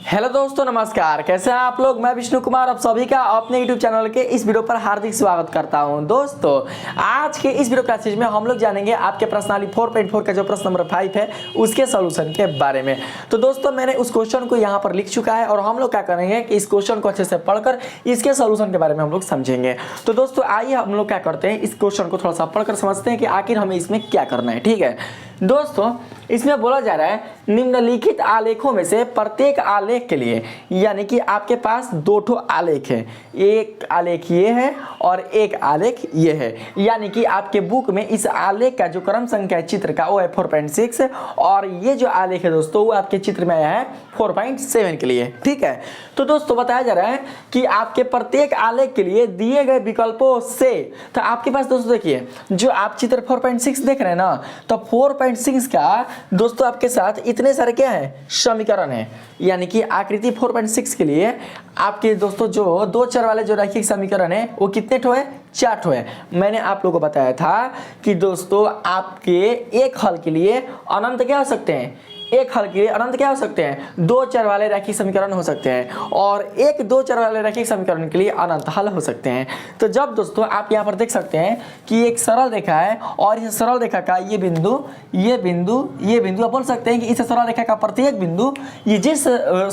Hello दोस्तों, नमस्कार। कैसे हैं आप लोग। मैं विष्णु कुमार आप सभी का अपने यूट्यूब चैनल के इस वीडियो पर हार्दिक स्वागत करता हूं। दोस्तों, आज के इस वीडियो क्लासेज में हम लोग जानेंगे आपके प्रश्नावली 4.4 का जो प्रश्न नंबर 5 है उसके सॉल्यूशन के बारे में। तो दोस्तों, मैंने उस क्वेश्चन को यहाँ पर लिख चुका है और हम लोग क्या करेंगे कि इस क्वेश्चन को अच्छे से पढ़कर इसके सॉल्यूशन के बारे में हम लोग समझेंगे। तो दोस्तों, आइए हम लोग क्या करते हैं, इस क्वेश्चन को थोड़ा सा पढ़कर समझते हैं कि आखिर हमें इसमें क्या करना है। ठीक है दोस्तों, इसमें बोला जा रहा है निम्नलिखित आलेखों में से प्रत्येक आलेख के लिए, यानी कि आपके पास दो ठो आलेख है, एक आलेख ये है और एक आलेख ये है। यानी कि आपके बुक में इस आलेख का जो क्रम संख्या है चित्र का वो है 4.6 और ये जो आलेख है दोस्तों वो आपके चित्र में आया है 4.7 के लिए। ठीक है, तो दोस्तों बताया जा रहा है कि आपके प्रत्येक आलेख के लिए दिए गए विकल्पों से, तो आपके पास दोस्तों देखिए जो आप चित्र 4.6 देख रहे हैं ना, तो 4.6 का दोस्तों आपके साथ इतने सारे क्या है समीकरण है। यानी कि आकृति 4.6 के लिए आपके दोस्तों जो दो चर वाले जो रैखिक समीकरण है वो कितने ठो है, 4 ठो है। मैंने आप लोगों को बताया था कि दोस्तों आपके एक हल के लिए अनंत क्या हो सकते हैं, एक हल के लिए अनंत क्या हो सकते हैं, दो चर वाले रैखिक समीकरण हो सकते हैं और एक दो चर वाले रैखिक समीकरण के लिए अनंत हल हो सकते हैं। तो जब दोस्तों आप यहाँ पर देख सकते हैं कि एक सरल रेखा है और इस सरल रेखा का ये बिंदु आप बोल सकते हैं कि इस सरल रेखा का प्रत्येक बिंदु ये जिस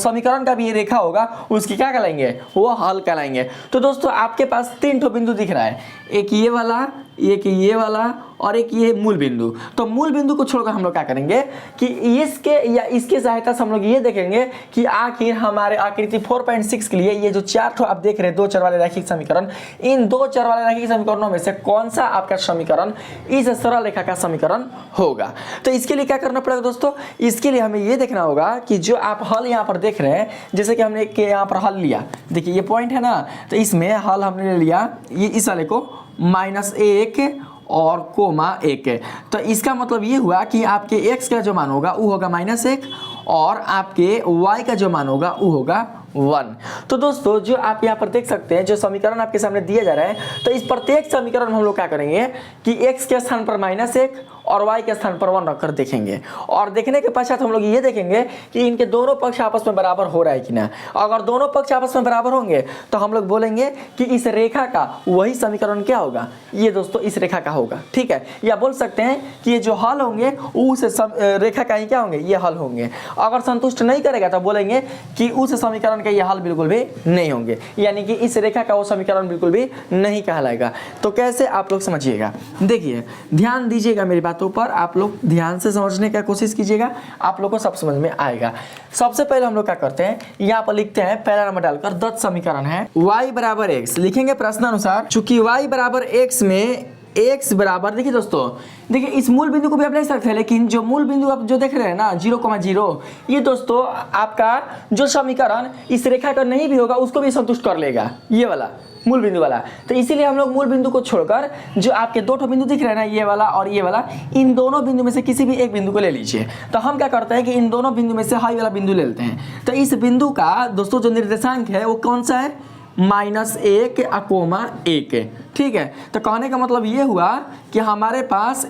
समीकरण का भी ये रेखा होगा उसकी क्या कहलाएंगे, वो हल कहलाएंगे। तो दोस्तों आपके पास 3 ठो बिंदु दिख रहा है, एक ये वाला, एक ये वाला और एक ये मूल बिंदु। तो मूल बिंदु को छोड़कर हम लोग क्या करेंगे कि इसके या इसके सहायता से हम लोग ये देखेंगे कि आखिर हमारे आकृति 4.6 के लिए ये जो 4 ठो आप देख रहे हैं दो चर वाले रैखिक समीकरण, इन दो चर वाले रैखिक समीकरणों में से कौन सा आपका समीकरण इस सरल रेखा का समीकरण होगा। तो इसके लिए क्या करना पड़ेगा दोस्तों, इसके लिए हमें ये देखना होगा कि जो आप हल यहाँ पर देख रहे हैं, जैसे कि हमने यहाँ पर हल लिया, देखिए ये पॉइंट है ना, तो इसमें हल हमने ले लिया ये इस वाले को -1 और कोमा 1 है। तो इसका मतलब ये हुआ कि आपके x का जो मान होगा वो होगा -1 और आपके y का जो मान होगा वो होगा 1। तो दोस्तों जो आप यहाँ पर देख सकते हैं जो समीकरण आपके सामने दिया जा रहा है, तो इस प्रत्येक समीकरण में हम लोग क्या करेंगे कि x के स्थान पर -1 और y के स्थान पर 1 रखकर देखेंगे और देखने के पश्चात हम लोग ये देखेंगे कि इनके दोनों पक्ष आपस में बराबर हो रहा है कि ना। अगर दोनों पक्ष आपस में बराबर होंगे तो हम लोग बोलेंगे कि इस रेखा का वही समीकरण क्या होगा, ये दोस्तों इस रेखा का होगा। ठीक है, या बोल सकते हैं कि ये जो हल होंगे उस रेखा का ही क्या होंगे, ये हल होंगे। अगर संतुष्ट नहीं करेगा तो बोलेंगे कि उस समीकरण ये हल बिल्कुल भी नहीं होंगे, यानी कि इस रेखा का वो समीकरण बिल्कुल भी नहीं कहलाएगा। तो कैसे आप लोग समझिएगा, देखिए ध्यान दीजिएगा मेरी बातों पर, आप लोग ध्यान से समझने की कोशिश कीजिएगा, आप लोग को सब समझ में आएगा। सबसे पहले हम लोग क्या करते हैं, यहाँ पर लिखते हैं पहला नंबर डालकर दत्त समीकरण है y बराबर x, लिखेंगे प्रश्नानुसार चूंकि y बराबर x में x बराबर, देखिए दोस्तों देखिए इस मूल बिंदु को भी आप ले सकते हैं, लेकिन जो मूल बिंदु आप जो देख रहे हैं ना 0,0, ये दोस्तों आपका जो समीकरण इस रेखा का नहीं भी होगा उसको भी संतुष्ट कर लेगा, ये वाला मूल बिंदु वाला। तो इसीलिए हम लोग मूल बिंदु को छोड़कर जो आपके दो ठो बिंदु दिख रहे हैं ना, ये वाला और ये वाला, इन दोनों बिंदु में से किसी भी एक बिंदु को ले लीजिए। तो हम क्या करते हैं कि इन दोनों बिंदु में से हाई वाला बिंदु ले लेते हैं। तो इस बिंदु का दोस्तों जो निर्देशांक है वो कौन सा है, -1, 1। ठीक है, तो कहने का मतलब ये हुआ कि हमारे पास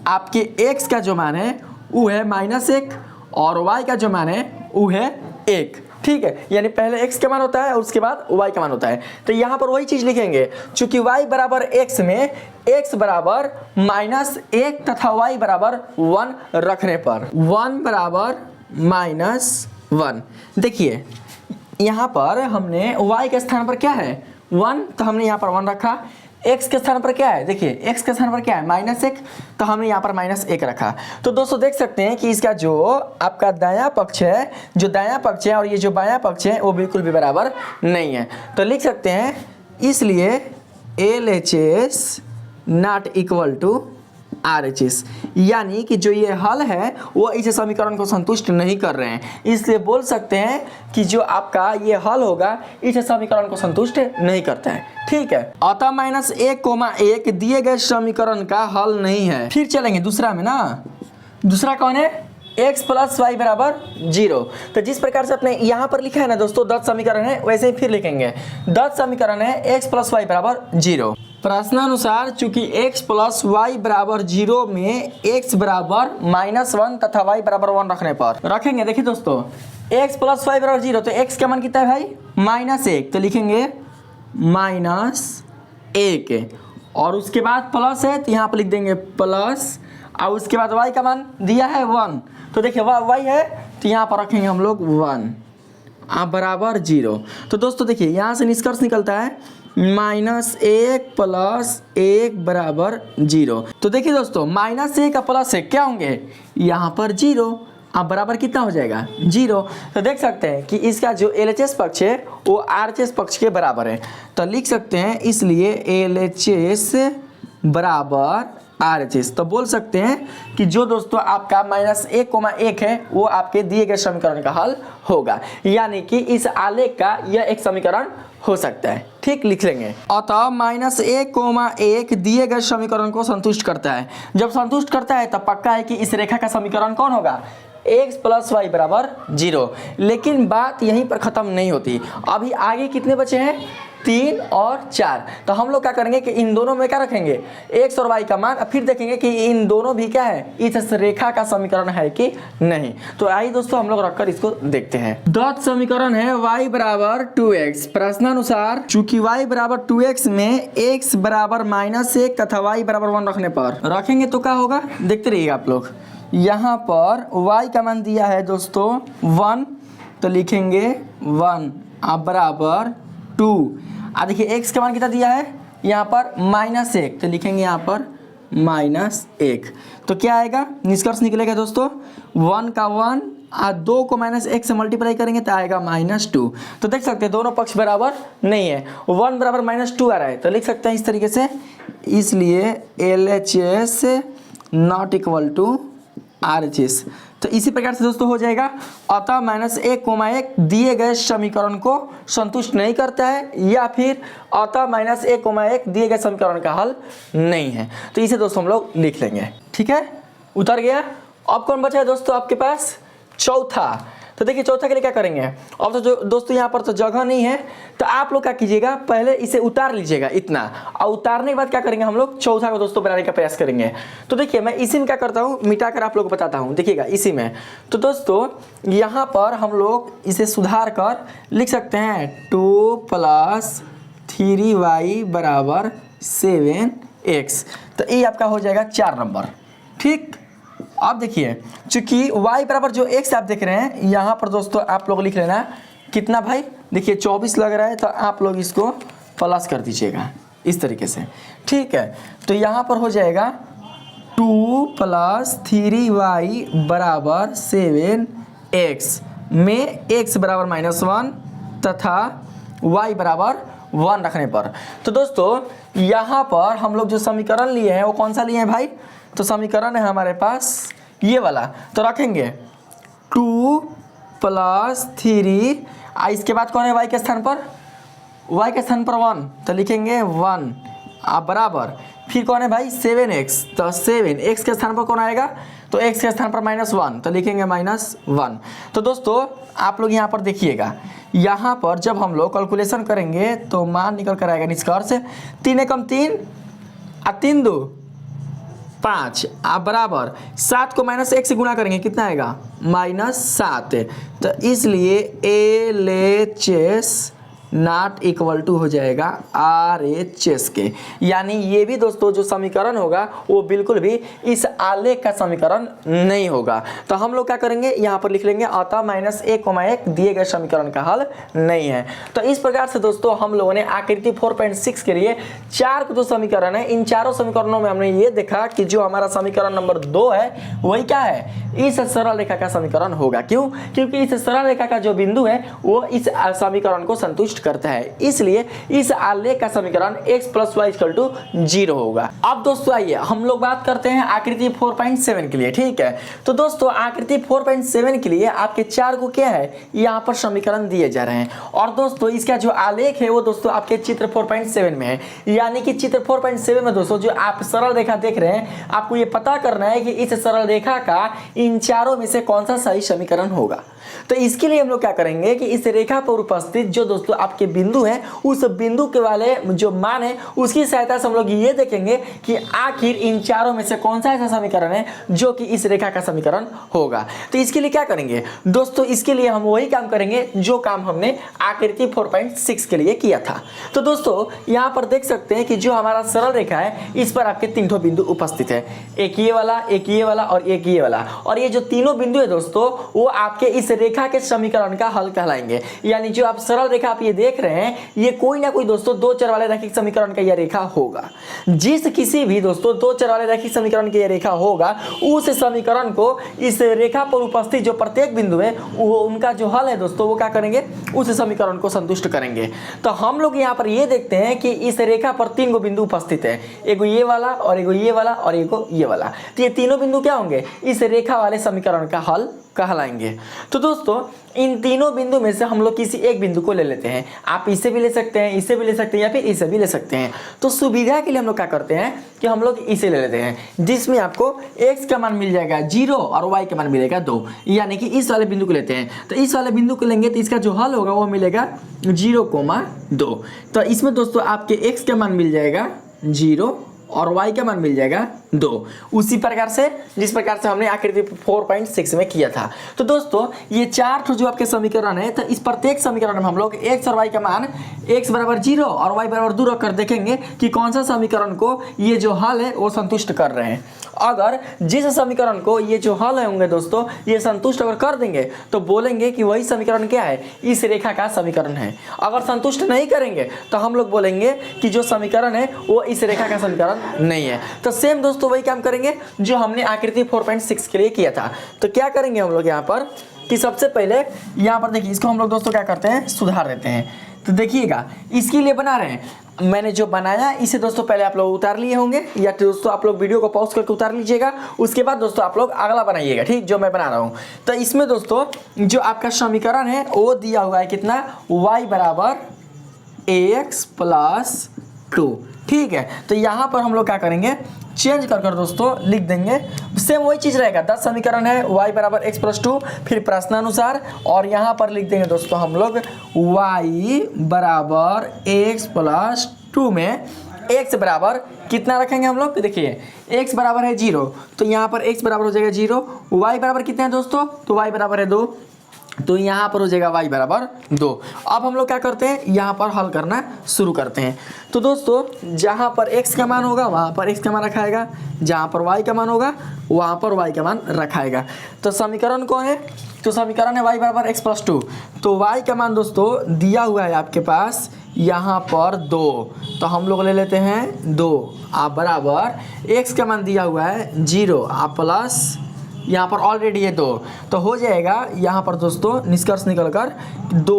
आपके x का जो मान है वो है -1 और y का जो मान है वो है 1। ठीक है, यानी पहले x का मान होता है और उसके बाद y का मान होता है। तो यहाँ पर वही चीज लिखेंगे, चूंकि y बराबर x में x बराबर -1 तथा y बराबर 1 रखने पर 1 बराबर -1, देखिए यहाँ पर हमने y के स्थान पर क्या है 1, तो हमने यहाँ पर 1 रखा। x के स्थान पर क्या है, देखिए x के स्थान पर क्या है -1, तो हमने यहाँ पर -1 रखा। तो दोस्तों देख सकते हैं कि इसका जो आपका दायां पक्ष है, जो दायां पक्ष है और ये जो बायां पक्ष है वो बिल्कुल भी बराबर नहीं है। तो लिख सकते हैं इसलिए LHS not equal to RHS, यानी कि जो ये हल है वो इस समीकरण को संतुष्ट नहीं कर रहे हैं, इसलिए बोल सकते हैं कि जो आपका ये हल होगा इस समीकरण को संतुष्ट नहीं करता है। ठीक है, अतः -1, दिए गए समीकरण का हल नहीं है। फिर चलेंगे दूसरा में ना, दूसरा कौन है, x + y बराबर 0। तो जिस प्रकार से अपने यहाँ पर लिखा है ना दोस्तों दत्त समीकरण है, वैसे ही फिर लिखेंगे दत्त समीकरण है x + y बराबर 0। प्रश्नानुसार चूंकि x + y बराबर 0 में x बराबर -1 तथा y बराबर 1 रखने पर रखेंगे। देखिए दोस्तों x प्लस वाई बराबर 0, तो x का मान कितना है भाई -1, तो लिखेंगे -1 और उसके बाद प्लस है तो यहाँ पर लिख देंगे प्लस, और उसके बाद y का मान दिया है 1, तो देखिए y है तो यहाँ पर रखेंगे हम लोग 1 बराबर 0। तो दोस्तों देखिए यहाँ से निष्कर्ष निकलता है -1 प्लस 1 बराबर 0। तो देखिए दोस्तों -1 का प्लस 1 क्या होंगे यहाँ पर 0, अब बराबर कितना हो जाएगा 0। तो देख सकते हैं कि इसका जो LHS पक्ष है वो RHS पक्ष के बराबर है, तो लिख सकते हैं इसलिए LHS बराबर RHS। तो बोल सकते हैं कि जो दोस्तों आपका -1,1 है वो आपके दिए गए समीकरण का हल होगा, यानी कि इस आलेख का यह एक समीकरण हो सकता है। ठीक, लिख लेंगे। अतः -1,1 दिए गए समीकरण को संतुष्ट करता है। जब संतुष्ट करता है तब पक्का है कि इस रेखा का समीकरण कौन होगा x प्लस वाई बराबर 0। लेकिन बात यहीं पर ख़त्म नहीं होती, अभी आगे कितने बचे हैं 3 और 4। तो हम लोग क्या करेंगे कि इन दोनों में क्या रखेंगे x और y का मान, फिर देखेंगे कि इन दोनों भी क्या है इस रेखा का समीकरण है कि नहीं। तो आइए दोस्तों हम लोग रखकर इसको देखते हैं। दत्त समीकरण है y बराबर 2x। प्रश्नानुसार चूंकि y बराबर 2x में x बराबर -1 तथा y बराबर 1 रखने पर रखेंगे तो क्या होगा देखते रहिए आप लोग। यहाँ पर y का मान दिया है दोस्तों 1, तो लिखेंगे 1 बराबर 2। देखिए x का मान कितना दिया है यहाँ पर -1, तो लिखेंगे यहाँ पर -1। तो क्या आएगा निष्कर्ष निकलेगा दोस्तों 1 का 1 2 को -1 से मल्टीप्लाई करेंगे तो आएगा -2। तो देख सकते हैं दोनों पक्ष बराबर नहीं है, 1 बराबर -2 आ रहा है, तो लिख सकते हैं इस तरीके से, इसलिए LHS not equal to RHS। तो इसी प्रकार से दोस्तों हो जाएगा। अतः -1,1 दिए गए समीकरण को संतुष्ट नहीं करता है, या फिर अतः -1,1 दिए गए समीकरण का हल नहीं है। तो इसे दोस्तों हम लोग लिख लेंगे। ठीक है, उतर गया। अब कौन बचा है दोस्तों आपके पास चौथा। तो देखिए चौथा के लिए क्या करेंगे, अब तो जो दोस्तों यहाँ पर तो जगह नहीं है, तो आप लोग क्या कीजिएगा पहले इसे उतार लीजिएगा इतना, और उतारने के बाद क्या करेंगे हम लोग चौथा को दोस्तों बनाने का प्रयास करेंगे। तो देखिए मैं इसी में क्या करता हूँ मिटाकर आप लोग को बताता हूँ, देखिएगा इसी में। तो दोस्तों यहाँ पर हम लोग इसे सुधार कर लिख सकते हैं 2 + 3y बराबर 7x। तो ये आपका हो जाएगा 4 नंबर। ठीक, अब देखिए चूंकि y बराबर जो x आप देख रहे हैं यहाँ पर दोस्तों आप लोग लिख लेना कितना भाई, देखिए 24 लग रहा है, तो आप लोग इसको प्लस कर दीजिएगा इस तरीके से। ठीक है, तो यहाँ पर हो जाएगा 2 + 3y बराबर 7x में x बराबर -1 तथा y बराबर 1 रखने पर। तो दोस्तों यहाँ पर हम लोग जो समीकरण लिए हैं वो कौन सा लिए हैं भाई, तो समीकरण है हमारे पास ये वाला, तो रखेंगे 2 + 3, इसके बाद कौन है y के स्थान पर, y के स्थान पर 1, तो लिखेंगे 1 बराबर, फिर कौन है भाई 7x, तो 7x के स्थान पर कौन आएगा, तो x के स्थान पर -1, तो लिखेंगे -1। तो दोस्तों आप लोग यहाँ पर देखिएगा, यहाँ पर जब हम लोग कैलकुलेशन करेंगे तो मान निकल कर आएगा निष्कर्ष 3 × 3 3 2 5 बराबर 7 को -1 से गुणा करेंगे कितना आएगा -7। तो इसलिए LHS नॉट इक्वल टू हो जाएगा RHS के, यानी ये भी दोस्तों जो समीकरण होगा वो बिल्कुल भी इस आलेख का समीकरण नहीं होगा। तो हम लोग क्या करेंगे यहाँ पर लिख लेंगे अतः -1,1 दिए गए समीकरण का हल नहीं है। तो इस प्रकार से दोस्तों हम लोगों ने आकृति 4.6 के लिए 4 जो समीकरण है, इन चारों समीकरणों में हमने ये देखा कि जो हमारा समीकरण नंबर 2 है वही क्या है इस सरल रेखा का समीकरण होगा। क्यों, क्योंकि इस सरल रेखा का जो बिंदु है वो इस समीकरण को संतुष्ट करता है, इसलिए इस आलेख का समीकरण x + y = 0 होगा। अब दोस्तों आइए हम लोग बात करते हैं आकृति 4.7 के लिए। ठीक है, तो दोस्तों आकृति 4.7 के लिए आपके 4 को क्या है यहाँ पर समीकरण दिए जा रहे हैं, और दोस्तों इसका जो आलेख है वो दोस्तों आपके चित्र 4.7 में है, यानी कि चित्र 4.7 में दोस्तों जो आप सरल रेखा देख रहे हैं आपको ये पता करना है कि इस सरल रेखा का इन चारों में से कौन सा सही समीकरण होगा। तो इसके लिए हम लोग क्या करेंगे कि इस रेखा पर उपस्थित जो दोस्तों आपके बिंदु हैं उस बिंदु के वाले जो मान है उसकी सहायता से हम लोग ये देखेंगे कि आखिर इन चारों में से कौन सा ऐसा समीकरण है जो कि इस रेखा का समीकरण होगा। तो इसके लिए क्या करेंगे दोस्तों, इसके लिए हम वही काम करेंगे जो काम हमने आकृति 4.6 के लिए किया था। तो दोस्तों यहाँ पर देख सकते हैं कि जो हमारा सरल रेखा है इस पर आपके 3 ठो बिंदु उपस्थित है, एक ये वाला, एक ये वाला और एक ये वाला। और ये जो तीनों बिंदु है दोस्तों वो आपके इस रेखा के समीकरण का हल कहलाएंगे। यानी जो आप सरल रेखा आप ये देख रहे हैं ये कोई ना कोई दोस्तों दो चर वाले रैखिक समीकरण का यह रेखा होगा। जिस किसी भी दोस्तों दो चर वाले रैखिक समीकरण की यह रेखा होगा उस समीकरण को इस रेखा पर उपस्थित जो प्रत्येक बिंदु है वो उनका जो हल है दोस्तों वो क्या करेंगे, उस समीकरण को संतुष्ट करेंगे। तो हम लोग यहाँ पर ये देखते हैं कि इस रेखा पर 3 गो बिंदु उपस्थित है, एगो ये वाला और एगो ये वाला और एगो ये वाला। तो ये तीनों बिंदु क्या होंगे, इस रेखा वाले समीकरण का हल कहलाएंगे। तो दोस्तों इन तीनों बिंदु में से हम लोग किसी एक बिंदु को ले लेते हैं। आप इसे भी ले सकते हैं, इसे भी ले सकते हैं या फिर इसे भी ले सकते हैं। तो सुविधा के लिए हम लोग क्या करते हैं कि हम लोग इसे ले लेते हैं जिसमें आपको x का मान मिल जाएगा 0 और y का मान मिलेगा 2। यानी कि इस वाले बिंदु को लेते हैं तो इस वाले बिंदु को लेंगे तो इसका जो हल होगा वो मिलेगा 0,2। तो इसमें दोस्तों आपके x का मान मिल जाएगा 0 और y का मान मिल जाएगा 2, उसी प्रकार से जिस प्रकार से हमने आकृति 4.6 में किया था। तो दोस्तों ये 4 ठो जो आपके समीकरण है तो इस प्रत्येक समीकरण में हम लोग x और y का मान x बराबर 0 और y बराबर 2 रख कर देखेंगे कि कौन सा समीकरण को ये जो हल है वो संतुष्ट कर रहे हैं। अगर जिस समीकरण को ये जो हल होंगे दोस्तों ये संतुष्ट अगर कर देंगे तो बोलेंगे कि वही समीकरण क्या है, इस रेखा का समीकरण है। अगर संतुष्ट नहीं करेंगे तो हम लोग बोलेंगे कि जो समीकरण है वो इस रेखा का समीकरण नहीं है। तो सेम दोस्तों वही काम करेंगे जो हमने आकृति 4.6 के लिए किया था। तो क्या करेंगे हम लोग यहाँ पर कि सबसे पहले यहाँ पर देखिए इसको हम लोग दोस्तों क्या करते हैं, सुधार देते हैं। तो देखिएगा इसके लिए बना रहे हैं, मैंने जो बनाया इसे दोस्तों पहले आप लोग उतार लिए होंगे या दोस्तों आप लोग वीडियो को पॉज करके उतार लीजिएगा, उसके बाद दोस्तों आप लोग अगला बनाइएगा, ठीक, जो मैं बना रहा हूँ। तो इसमें दोस्तों जो आपका समीकरण है वो दिया हुआ है कितना, y बराबर ax प्लस 2, ठीक है। तो यहाँ पर हम लोग क्या करेंगे, चेंज कर दोस्तों लिख देंगे, सेम वही चीज़ रहेगा। 10 समीकरण है y बराबर x प्लस 2, फिर प्रश्नानुसार और यहाँ पर लिख देंगे दोस्तों हम लोग y बराबर x प्लस 2 में x बराबर कितना रखेंगे हम लोग, देखिए x बराबर है 0 तो यहाँ पर x बराबर हो जाएगा 0, y बराबर कितना है दोस्तों, तो y बराबर है 2 तो यहाँ पर हो जाएगा y बराबर 2। अब हम लोग क्या करते हैं, यहाँ पर हल करना शुरू करते हैं। तो दोस्तों जहाँ पर x का मान होगा वहाँ पर x का मान रखाएगा, जहाँ पर y का मान होगा वहाँ पर y का मान रखाएगा। तो समीकरण कौन है, तो समीकरण है y बराबर x प्लस 2। तो y का मान दोस्तों दिया हुआ है आपके पास यहाँ पर 2, तो हम लोग ले लेते हैं 2 आप बराबर x का मान दिया हुआ है 0 आप प्लस यहाँ पर ऑलरेडी है 2, तो हो जाएगा यहाँ पर दोस्तों निष्कर्ष निकल कर 2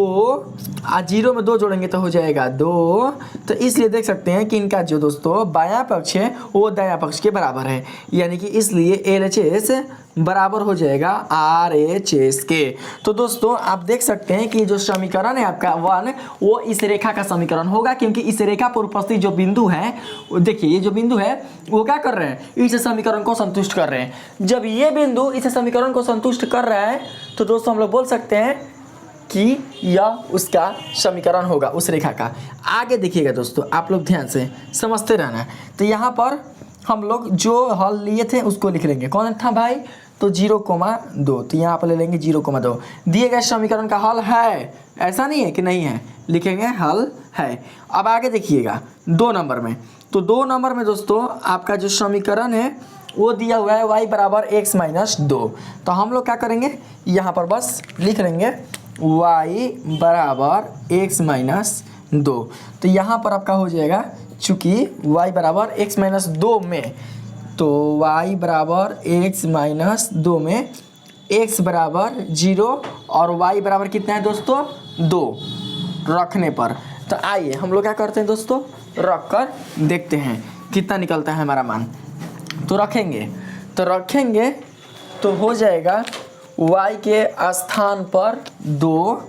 0 में 2 जोड़ेंगे तो हो जाएगा 2। तो इसलिए देख सकते हैं कि इनका जो दोस्तों बायां पक्ष है वो दायां पक्ष के बराबर है, यानी कि इसलिए LHS बराबर हो जाएगा RHS के। तो दोस्तों आप देख सकते हैं कि जो समीकरण है आपका 1 वो इस रेखा का समीकरण होगा, क्योंकि इस रेखा पर उपस्थित जो बिंदु है, देखिए ये जो बिंदु है वो क्या कर रहे हैं, इस समीकरण को संतुष्ट कर रहे हैं। जब ये बिंदु इस समीकरण को संतुष्ट कर रहा है तो दोस्तों हम लोग बोल सकते हैं कि यह उसका समीकरण होगा उस रेखा का। आगे देखिएगा दोस्तों आप लोग ध्यान से समझते रहना। तो यहाँ पर हम लोग जो हल लिए थे उसको लिख लेंगे, कौन था भाई, तो 0,2। तो यहाँ पर ले लेंगे 0,2। दिए गए समीकरण का हल है, ऐसा नहीं है कि नहीं है, लिखेंगे हल है। अब आगे देखिएगा 2 नंबर में, तो 2 नंबर में दोस्तों आपका जो समीकरण है वो दिया हुआ है y बराबर x माइनस 2। तो हम लोग क्या करेंगे, यहाँ पर बस लिख लेंगे y बराबर x माइनस 2। तो यहाँ पर आपका हो जाएगा, चूँकि y बराबर x माइनस 2 में, तो y बराबर x माइनस 2 में x बराबर 0 और y बराबर कितना है दोस्तों 2 रखने पर। तो आइए हम लोग क्या करते हैं दोस्तों, रख कर देखते हैं कितना निकलता है हमारा मान। तो रखेंगे तो हो जाएगा y के स्थान पर 2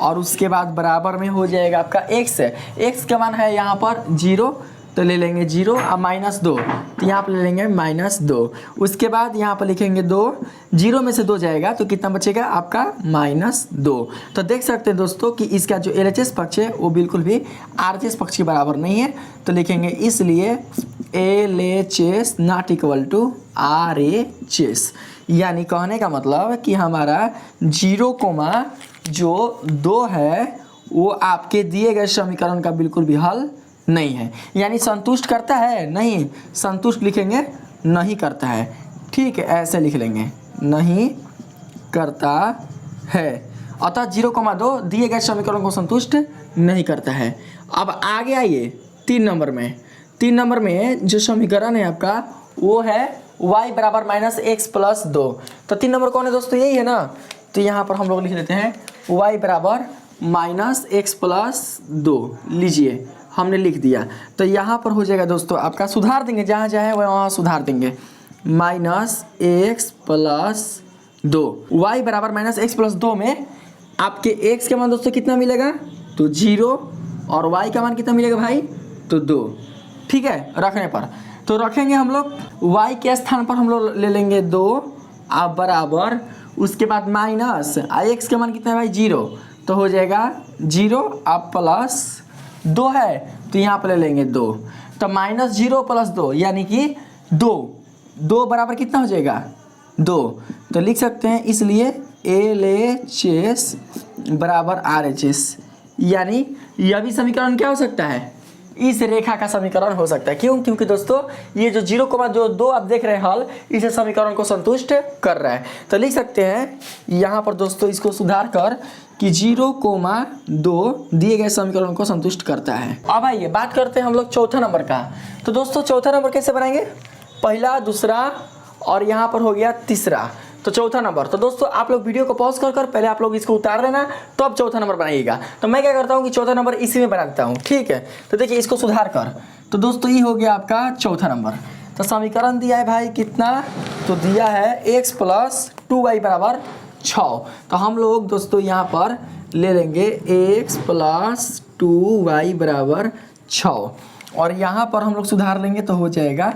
और उसके बाद बराबर में हो जाएगा आपका x का मान है यहाँ पर 0, तो ले लेंगे 0 और -2, तो यहाँ पर ले लेंगे -2। उसके बाद यहाँ पर लिखेंगे 2, 0 में से 2 जाएगा तो कितना बचेगा आपका -2। तो देख सकते हैं दोस्तों कि इसका जो LHS पक्ष है वो बिल्कुल भी RHS पक्ष के बराबर नहीं है। तो लिखेंगे इसलिए LHS not equal to RHS, यानी कहने का मतलब कि हमारा 0, जो 2 है वो आपके दिए गए समीकरण का बिल्कुल भी हल नहीं है। यानी संतुष्ट करता है, नहीं संतुष्ट लिखेंगे नहीं करता है। ठीक है, ऐसे लिख लेंगे नहीं करता है, अतः 0,2 दिए गए समीकरण को संतुष्ट नहीं करता है। अब आगे आइए 3 नंबर में। 3 नंबर में जो समीकरण है आपका वो है y बराबर -x प्लस 2। तो 3 नंबर कौन है दोस्तों, यही है ना। तो यहाँ पर हम लोग लिख लेते हैं y बराबर -x प्लस 2। लीजिए हमने लिख दिया। तो यहाँ पर हो जाएगा दोस्तों आपका, सुधार देंगे जहाँ जहाँ है वहाँ सुधार देंगे, -x प्लस 2। y बराबर -x प्लस 2 में आपके x का मान दोस्तों कितना मिलेगा, तो 0, और y का मान कितना मिलेगा भाई, तो 2। ठीक है, रखने पर तो रखेंगे हम लोग y के स्थान पर हम लोग ले लेंगे 2 आप बराबर, उसके बाद माइनस x का मान कितना है भाई 0, तो हो जाएगा 0 आप प्लस 2 है तो यहाँ पर ले लेंगे 2। तो -0 प्लस 2 यानी कि 2 बराबर कितना हो जाएगा 2। तो लिख सकते हैं इसलिए LHS बराबर RHS, यानी यह भी समीकरण क्या हो सकता है, इस रेखा का समीकरण हो सकता है। क्यों, क्योंकि दोस्तों ये जो 0,2 आप देख रहे हैं हल, इस समीकरण को संतुष्ट कर रहा है। तो लिख सकते हैं यहाँ पर दोस्तों इसको सुधार कर कि 0,2 दिए गए समीकरण को संतुष्ट करता है। अब आइए बात करते हैं हम लोग चौथा नंबर का। तो दोस्तों चौथा नंबर कैसे बनाएंगे, पहला, दूसरा और यहाँ पर हो गया तीसरा, तो चौथा नंबर। तो दोस्तों आप लोग वीडियो को पॉज कर पहले आप लोग इसको उतार लेना, तो अब चौथा नंबर बनाइएगा। तो मैं क्या करता हूँ कि चौथा नंबर इसी में बना देता हूँ। ठीक है, तो देखिए इसको सुधार कर, तो दोस्तों ये हो गया आपका चौथा नंबर। तो समीकरण दिया है भाई कितना, तो दिया है x प्लस 2y बराबर 6। तो हम लोग दोस्तों यहाँ पर ले लेंगे x प्लस 2y बराबर 6, और यहाँ पर हम लोग सुधार लेंगे तो हो जाएगा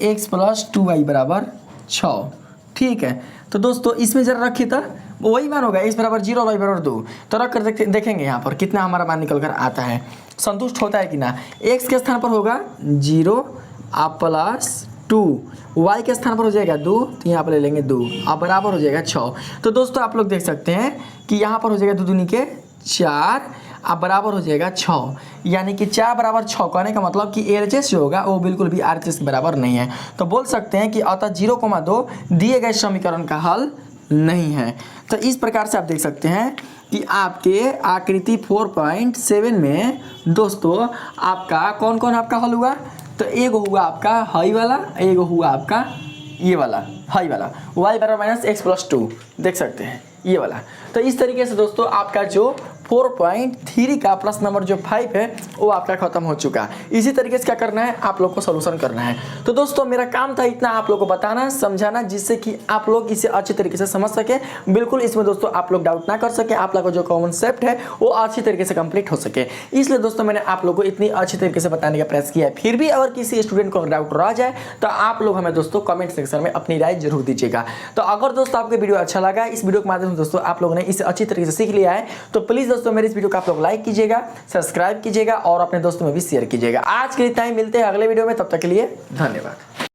x प्लस 2y बराबर 6। ठीक है, तो दोस्तों इसमें जरा रखिए तो वही मान होगा x बराबर 0 y बराबर 2। तो रख कर देखेंगे यहाँ पर कितना हमारा मान निकल कर आता है, संतुष्ट होता है कि ना। x के स्थान पर होगा 0 आप प्लस 2, y के स्थान पर हो जाएगा 2, तो यहाँ पर ले लेंगे 2 अब बराबर हो जाएगा 6। तो दोस्तों आप लोग देख सकते हैं कि यहाँ पर हो जाएगा 2 दूनी के 4 अब बराबर हो जाएगा 6, यानी कि 4 बराबर 6 कहने का मतलब कि LHS जो होगा वो बिल्कुल भी RHS के बराबर नहीं है। तो बोल सकते हैं कि अतः 0,2 दिए गए समीकरण का हल नहीं है। तो इस प्रकार से आप देख सकते हैं कि आपके आकृति 4.7 में दोस्तों आपका कौन कौन आपका हल हुआ, तो एक हुआ आपका हाई वाला, एक हुआ आपका ये वाला हाई वाला, y बराबर -x प्लस 2 देख सकते हैं ये वाला। तो इस तरीके से दोस्तों आपका जो 4.3 का प्रश्न नंबर जो 5 है वो आपका खत्म हो चुका है। इसी तरीके से क्या करना है, आप लोग को सोल्यूशन करना है। तो दोस्तों मेरा काम था इतना आप लोग को बताना समझाना, जिससे कि आप लोग इसे अच्छे तरीके से समझ सके। बिल्कुल इसमें दोस्तों आप लोग डाउट ना कर सके, आप लोग का जो कॉन्सेप्ट है वो अच्छी तरीके से कंप्लीट हो सके। इसलिए दोस्तों मैंने आप लोग को इतनी अच्छी तरीके से बताने का प्रयास किया है। फिर भी अगर किसी स्टूडेंट को डाउट रह जाए तो आप लोग हमें दोस्तों कमेंट सेक्शन में अपनी राय जरूर दीजिएगा। तो अगर दोस्तों आपको वीडियो अच्छा लगा, इस वीडियो के माध्यम से दोस्तों आप लोगों ने इसे अच्छी तरीके से सीख लिया है, तो प्लीज दोस्तों मेरे इस वीडियो को आप लोग लाइक कीजिएगा, सब्सक्राइब कीजिएगा और अपने दोस्तों में भी शेयर कीजिएगा। आज के लिए इतना ही, मिलते हैं अगले वीडियो में, तब तक के लिए धन्यवाद।